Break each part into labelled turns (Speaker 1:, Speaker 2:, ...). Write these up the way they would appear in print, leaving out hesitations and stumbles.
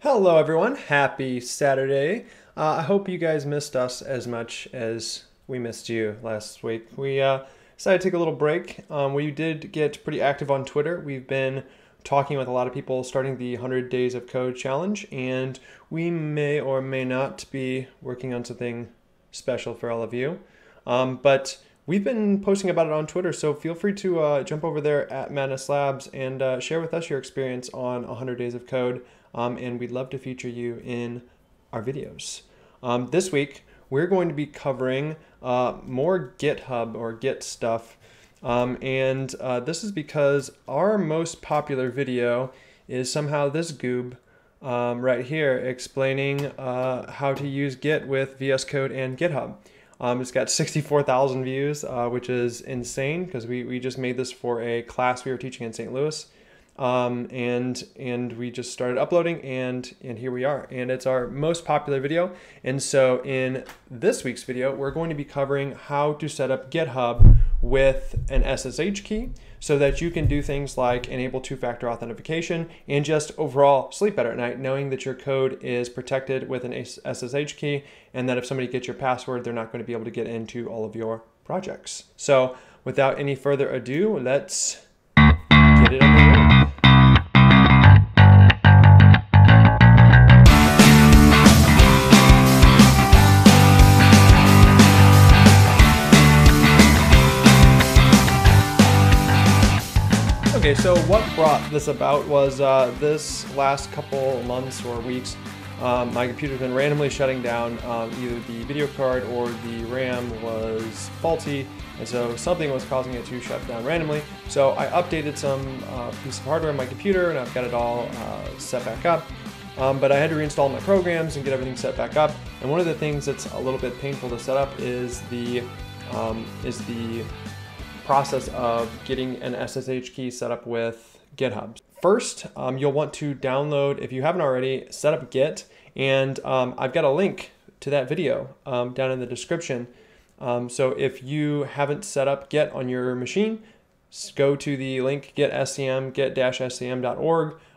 Speaker 1: Hello everyone, happy Saturday. I hope you guys missed us as much as we missed you last week. We decided to take a little break. We did get pretty active on Twitter. We've been talking with a lot of people starting the 100 Days of Code challenge, and we may or may not be working on something special for all of you. But we've been posting about it on Twitter, so feel free to jump over there at Madness Labs and share with us your experience on 100 Days of Code. And we'd love to feature you in our videos. This week, we're going to be covering more GitHub or Git stuff. This is because our most popular video is somehow this goob right here explaining how to use Git with VS Code and GitHub. It's got 64,000 views, which is insane because we just made this for a class we were teaching in St. Louis. And we just started uploading and here we are, and it's our most popular video. And so in this week's video, we're going to be covering how to set up GitHub with an SSH key so that you can do things like enable two-factor authentication and just overall sleep better at night, knowing that your code is protected with an SSH key and that if somebody gets your password, they're not going to be able to get into all of your projects. So without any further ado, let's get it on the road. Okay, so what brought this about was this last couple months or weeks, my computer's been randomly shutting down. Either the video card or the RAM was faulty, and so something was causing it to shut down randomly. So I updated some piece of hardware on my computer, and I've got it all set back up. But I had to reinstall my programs and get everything set back up. And one of the things that's a little bit painful to set up is the process of getting an SSH key set up with GitHub. First, you'll want to download, if you haven't already, set up Git, and I've got a link to that video down in the description. So if you haven't set up Git on your machine, go to the link git-scm.org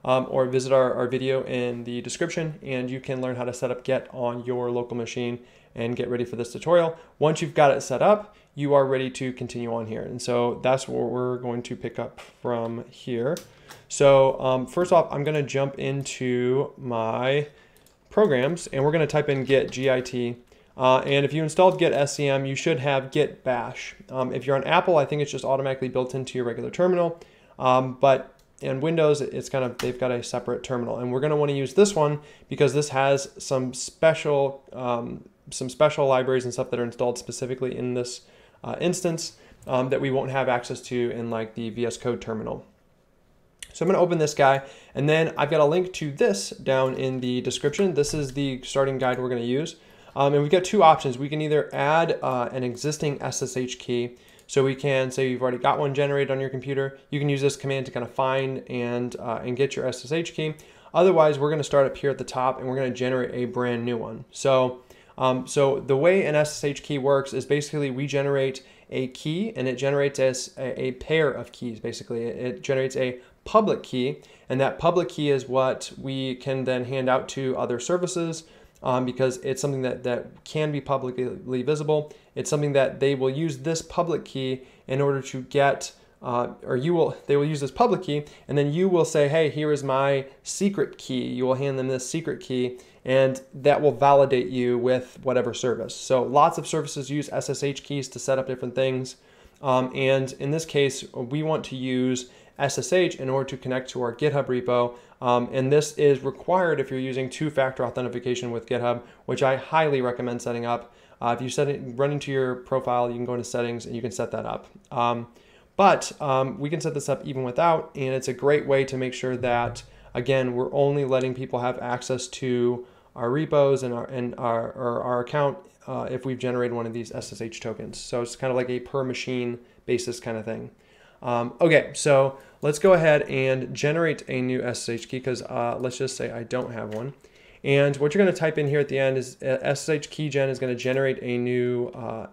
Speaker 1: or visit our video in the description, and you can learn how to set up Git on your local machine and get ready for this tutorial. Once you've got it set up, you are ready to continue on here. And so that's what we're going to pick up from here. So first off, I'm gonna jump into my programs and we're gonna type in git, G-I-T. And if you installed git SCM, you should have git bash. If you're on Apple, I think it's just automatically built into your regular terminal. But in Windows, it's kind of, they've got a separate terminal. And we're gonna wanna use this one because this has some special libraries and stuff that are installed specifically in this instance that we won't have access to in like the VS Code terminal. So I'm going to open this guy, and then I've got a link to this down in the description. This is the starting guide we're going to use. And we've got two options. We can either add an existing SSH key. So we can say you've already got one generated on your computer. You can use this command to kind of find and get your SSH key. Otherwise, we're going to start up here at the top and we're going to generate a brand new one. So the way an SSH key works is basically we generate a key, and it generates as a pair of keys. Basically, it generates a public key, and that public key is what we can then hand out to other services because it's something that can be publicly visible. It's something that they will use this public key in order to get they will use this public key, and then you will say, hey, here is my secret key. You will hand them this secret key, and that will validate you with whatever service. So lots of services use SSH keys to set up different things. And in this case, we want to use SSH in order to connect to our GitHub repo. And this is required if you're using two-factor authentication with GitHub, which I highly recommend setting up. If you run into your profile, you can go into settings and you can set that up. But we can set this up even without, and it's a great way to make sure that, again, we're only letting people have access to our repos and our account if we've generated one of these SSH tokens. So it's kind of like a per machine basis kind of thing. Okay, so let's go ahead and generate a new SSH key because let's just say I don't have one. And what you're going to type in here at the end is SSH keygen is going to generate a new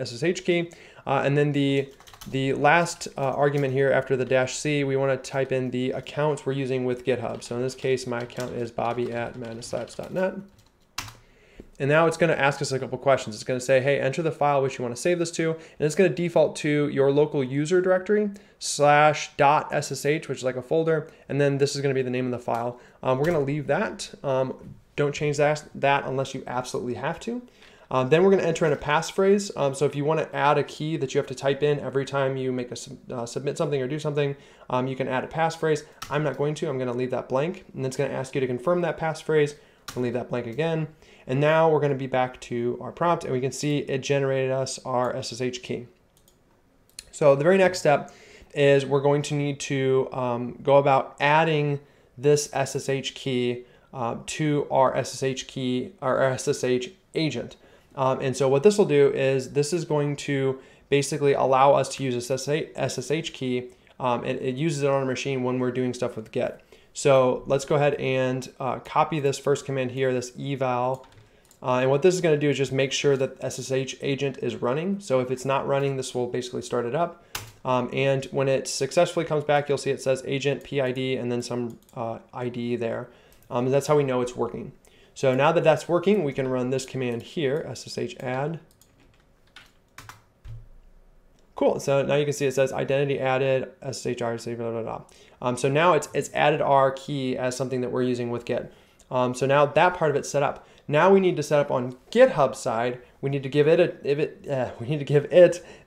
Speaker 1: SSH key, and then the the last argument here after the -c, we want to type in the account we're using with GitHub. So in this case, my account is bobby@madnesslabs.net. And now it's going to ask us a couple questions. It's going to say, hey, enter the file which you want to save this to. And it's going to default to your local user directory /.ssh, which is like a folder. And then this is going to be the name of the file. We're going to leave that. Don't change that unless you absolutely have to. Then we're going to enter in a passphrase. So if you want to add a key that you have to type in every time you make a submit something or do something, you can add a passphrase. I'm not going to. I'm going to leave that blank. And it's going to ask you to confirm that passphrase. We'll leave that blank again. And now we're going to be back to our prompt, and we can see it generated us our SSH key. So the very next step is we're going to need to go about adding this SSH key to our SSH key, our SSH agent. And so what this will do is this is going to basically allow us to use a SSH key, and it uses it on our machine when we're doing stuff with Git. So let's go ahead and copy this first command here, this eval. And what this is going to do is just make sure that SSH agent is running. So if it's not running, this will basically start it up. And when it successfully comes back, you'll see it says agent PID and then some ID there. That's how we know it's working. So now that that's working, we can run this command here, SSH add. Cool. So now you can see it says identity added, SSH RC, blah, blah, blah. So now it's added our key as something that we're using with Git. So now that part of it's set up. Now we need to set up on GitHub side. We need to give it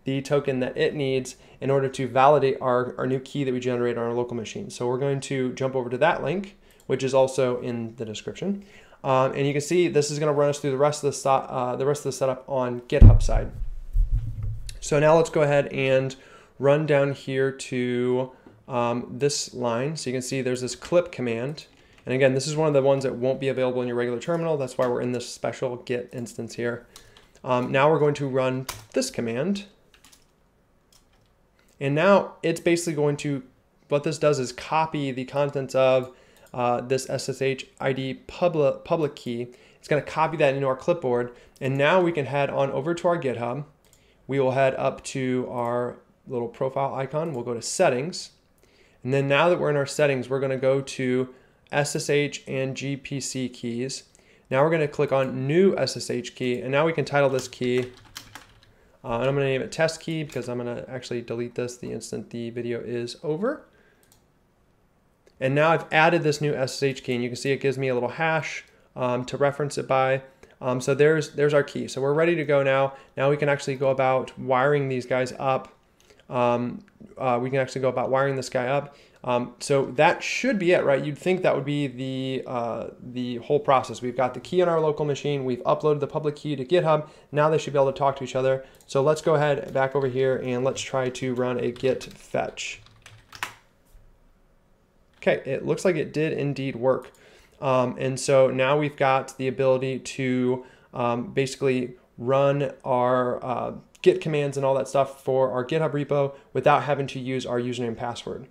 Speaker 1: the token that it needs in order to validate our new key that we generate on our local machine. So we're going to jump over to that link, which is also in the description. And you can see this is going to run us through the rest of the setup on GitHub side. So now let's go ahead and run down here to this line. So you can see there's this clip command. And again, this is one of the ones that won't be available in your regular terminal. That's why we're in this special Git instance here. Now we're going to run this command. And now it's basically going to, what this does is copy the contents of this SSH ID public key. It's going to copy that into our clipboard. And now we can head on over to our GitHub. We will head up to our little profile icon. We'll go to settings. And then now that we're in our settings, we're going to go to SSH and GPC keys. Now we're going to click on new SSH key, and now we can title this key, and I'm going to name it test key because I'm going to actually delete this the instant the video is over. And now I've added this new SSH key, and you can see it gives me a little hash to reference it by. So there's our key. So we're ready to go now. Now we can actually go about wiring these guys up. We can actually go about wiring this guy up. So that should be it, right? You'd think that would be the whole process. We've got the key on our local machine. We've uploaded the public key to GitHub. Now they should be able to talk to each other. So let's go ahead back over here and let's try to run a git fetch. Okay, it looks like it did indeed work. And so now we've got the ability to basically run our Git commands and all that stuff for our GitHub repo without having to use our username and password.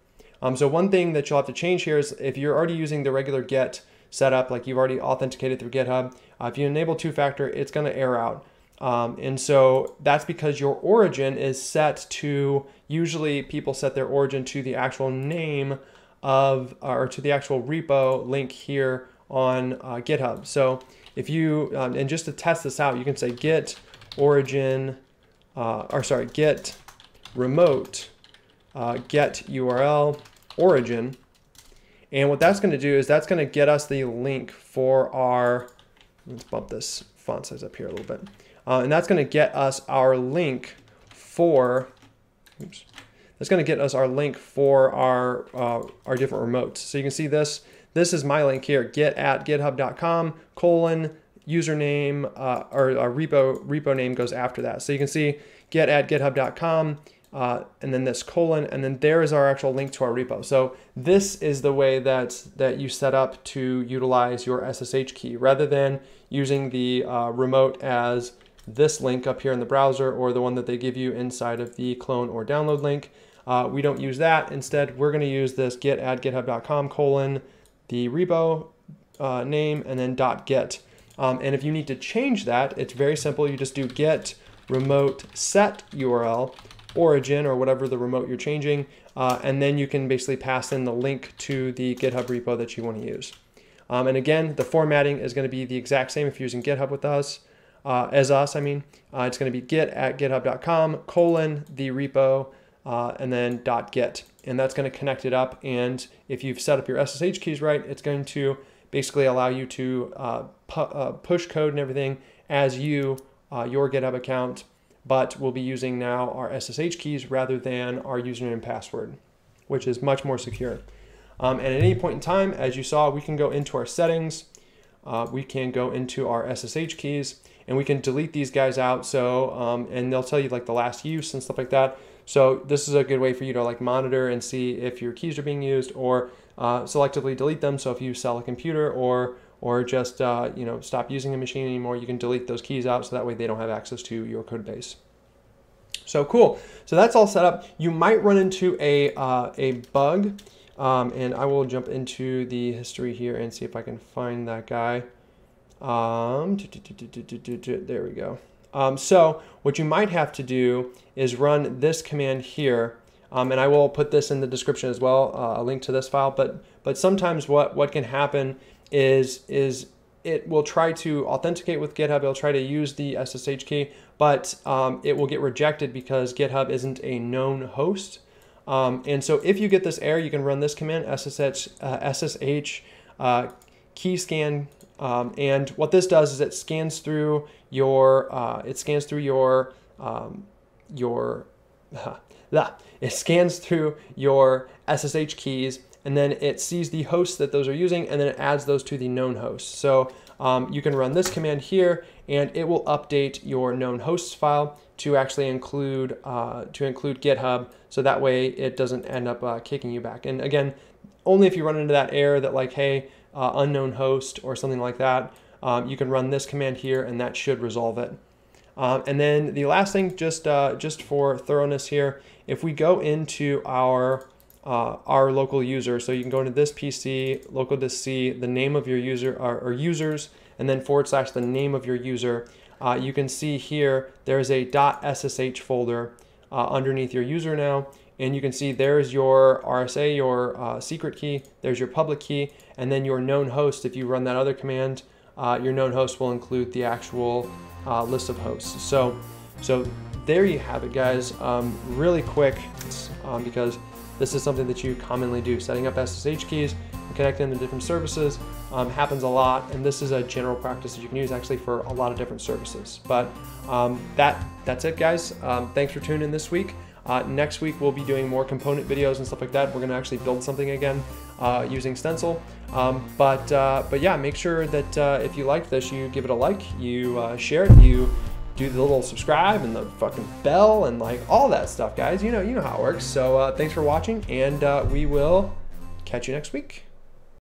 Speaker 1: So one thing that you'll have to change here is if you're already using the regular Git setup, like you've already authenticated through GitHub, if you enable two-factor, it's going to error out. And so that's because your origin is set to, usually people set their origin to the actual name of, or to the actual repo link here on GitHub. So if you, and just to test this out, you can say git origin, git remote get URL origin. And what that's going to do is that's going to get us the link for our, let's bump this font size up here a little bit. And that's going to get us our link for, oops, that's going to get us our link for our different remotes. So you can see this is my link here, git@github.com, username, or repo name goes after that. So you can see git@github.com, and then this colon, and then there is our actual link to our repo. So this is the way that you set up to utilize your SSH key, rather than using the remote as this link up here in the browser or the one that they give you inside of the clone or download link. We don't use that. Instead, we're going to use this git@github.com, the repo name, and then .git. And if you need to change that, it's very simple. You just do git remote set URL, origin or whatever the remote you're changing, and then you can basically pass in the link to the GitHub repo that you want to use. And again, the formatting is going to be the exact same if you're using GitHub with us, it's going to be git@github.com, the repo, and then .git. And that's going to connect it up. And if you've set up your SSH keys right, it's going to basically allow you to push code and everything as your GitHub account, but we'll be using now our SSH keys rather than our username and password, which is much more secure. And at any point in time, as you saw, we can go into our settings, we can go into our SSH keys, and we can delete these guys out. So, and they'll tell you like the last use and stuff like that. So this is a good way for you to like monitor and see if your keys are being used, or selectively delete them. So if you sell a computer or just stop using a machine anymore, you can delete those keys out so that way they don't have access to your code base. So cool. So that's all set up. You might run into a bug. And I will jump into the history here and see if I can find that guy. There we go. So what you might have to do is run this command here, and I will put this in the description as well, a link to this file. But sometimes what can happen is it will try to authenticate with GitHub. It'll try to use the SSH key, but it will get rejected because GitHub isn't a known host. And so if you get this error, you can run this command, SSH key scan. And what this does is it scans through your SSH keys, and then it sees the hosts that those are using, and then it adds those to the known hosts. So you can run this command here, and it will update your known hosts file to actually include GitHub, so that way it doesn't end up kicking you back. And again, only if you run into that error that like, hey, unknown host or something like that, you can run this command here, and that should resolve it. And then the last thing, just for thoroughness here, if we go into our local user, so you can go into this PC, local disk C, the name of your user or users, and then / the name of your user. You can see here there's a .ssh folder underneath your user now, and you can see there's your RSA, your secret key, there's your public key, and then your known host. If you run that other command, your known host will include the actual list of hosts. So there you have it, guys. Really quick, because this is something that you commonly do. Setting up SSH keys and connecting them to different services happens a lot, and this is a general practice that you can use actually for a lot of different services. But that's it, guys. Thanks for tuning in this week. Next week we'll be doing more component videos and stuff like that. We're going to actually build something again using Stencil. But yeah, make sure that if you liked this, you give it a like, you share it, you do the little subscribe and the fucking bell and like all that stuff, guys. You know how it works. So thanks for watching, and we will catch you next week.